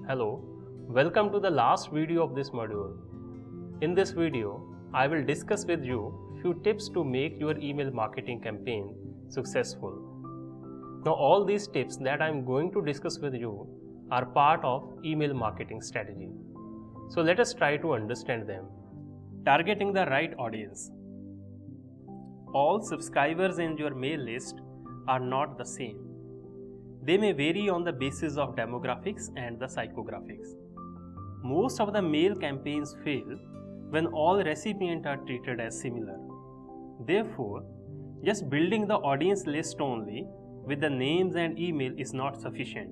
Hello, welcome to the last video of this module. In this video, I will discuss with you few tips to make your email marketing campaign successful. Now all these tips that I am going to discuss with you are part of email marketing strategy. So let us try to understand them. Targeting the right audience. All subscribers in your mail list are not the same. They may vary on the basis of demographics and the psychographics. Most of the mail campaigns fail when all recipients are treated as similar. Therefore, just building the audience list only with the names and email is not sufficient.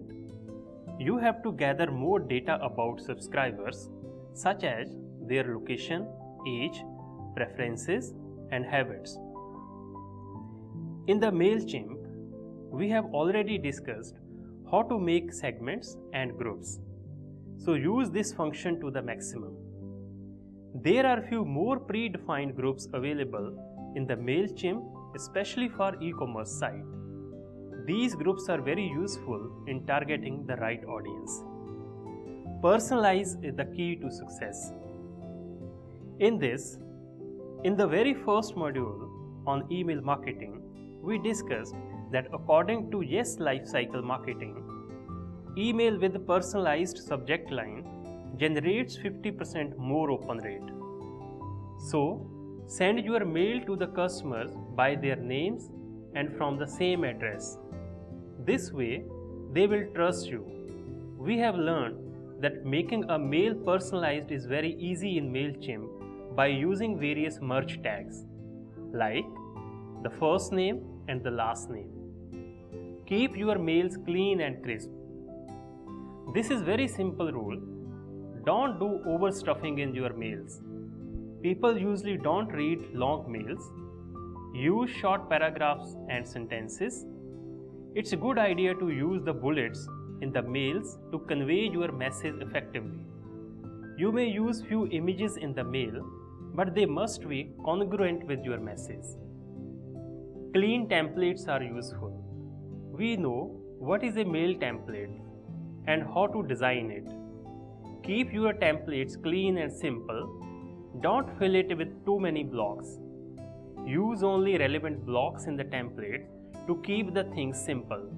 You have to gather more data about subscribers, such as their location, age, preferences, and habits. In the MailChimp, we have already discussed how to make segments and groups. So use this function to the maximum. There are few more predefined groups available in the MailChimp, especially for e-commerce site. These groups are very useful in targeting the right audience. Personalize is the key to success. In the very first module on email marketing, we discussed that according to Yes Lifecycle Marketing, email with personalized subject line generates 50% more open rate. So, send your mail to the customers by their names and from the same address. This way, they will trust you. We have learned that making a mail personalized is very easy in MailChimp by using various merge tags, like the first name and the last name. Keep your mails clean and crisp. This is very simple rule. Don't do overstuffing in your mails. People usually don't read long mails. Use short paragraphs and sentences. It's a good idea to use the bullets in the mails to convey your message effectively. You may use few images in the mail, but they must be congruent with your message. Clean templates are useful. We know what is a mail template and how to design it. Keep your templates clean and simple. Don't fill it with too many blocks. Use only relevant blocks in the template to keep the things simple.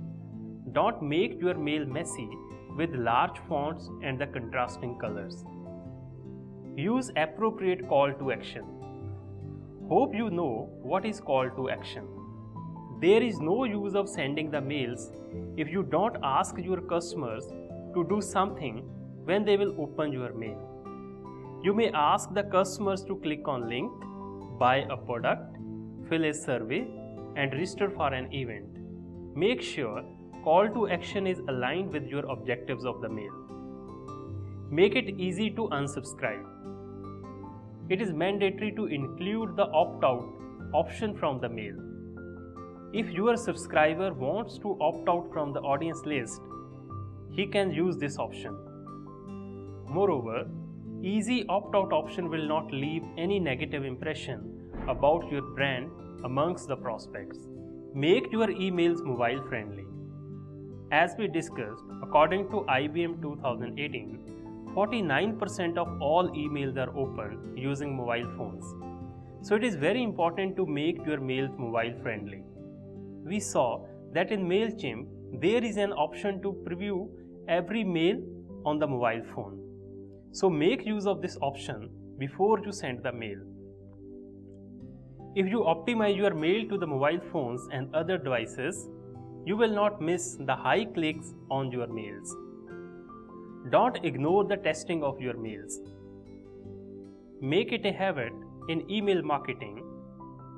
Don't make your mail messy with large fonts and the contrasting colors. Use appropriate call to action. Hope you know what is call to action. There is no use of sending the mails if you don't ask your customers to do something when they will open your mail. You may ask the customers to click on link, buy a product, fill a survey, and register for an event. Make sure call to action is aligned with your objectives of the mail. Make it easy to unsubscribe. It is mandatory to include the opt-out option from the mail. If your subscriber wants to opt out from the audience list, he can use this option. Moreover, easy opt-out option will not leave any negative impression about your brand amongst the prospects. Make your emails mobile friendly. As we discussed, according to IBM 2018, 49% of all emails are opened using mobile phones. So it is very important to make your mails mobile friendly. We saw that in MailChimp, there is an option to preview every mail on the mobile phone. So make use of this option before you send the mail. If you optimize your mail to the mobile phones and other devices, you will not miss the high clicks on your mails. Don't ignore the testing of your mails. Make it a habit in email marketing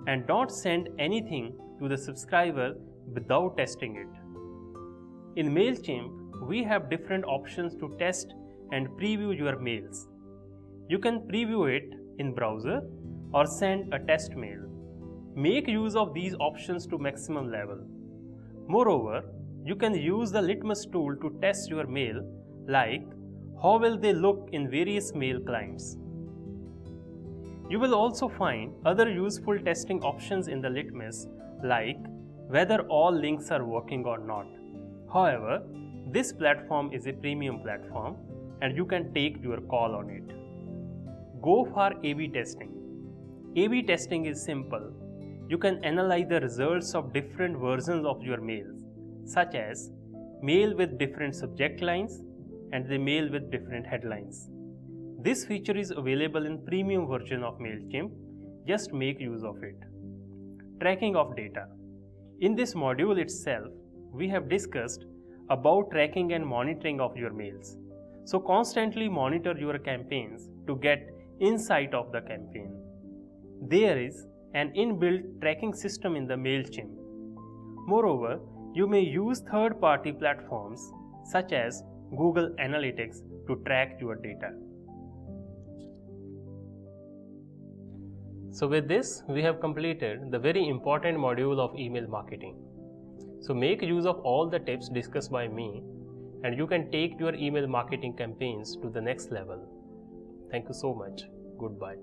and don't send anything to the subscriber without testing it. In MailChimp, we have different options to test and preview your mails. You can preview it in browser or send a test mail. Make use of these options to maximum level. Moreover, you can use the litmus tool to test your mail, like how will they look in various mail clients. You will also find other useful testing options in the litmus, like whether all links are working or not. However, this platform is a premium platform, and you can take your call on it. Go for A/B testing. A/B testing is simple. You can analyze the results of different versions of your mails, such as mail with different subject lines and the mail with different headlines. This feature is available in premium version of MailChimp. Just make use of it. Tracking of data. In this module itself, we have discussed about tracking and monitoring of your mails. So constantly monitor your campaigns to get insight of the campaign. There is an inbuilt tracking system in the MailChimp. Moreover, you may use third-party platforms such as Google Analytics to track your data. So with this, we have completed the very important module of email marketing. So make use of all the tips discussed by me, and you can take your email marketing campaigns to the next level. Thank you so much. Goodbye.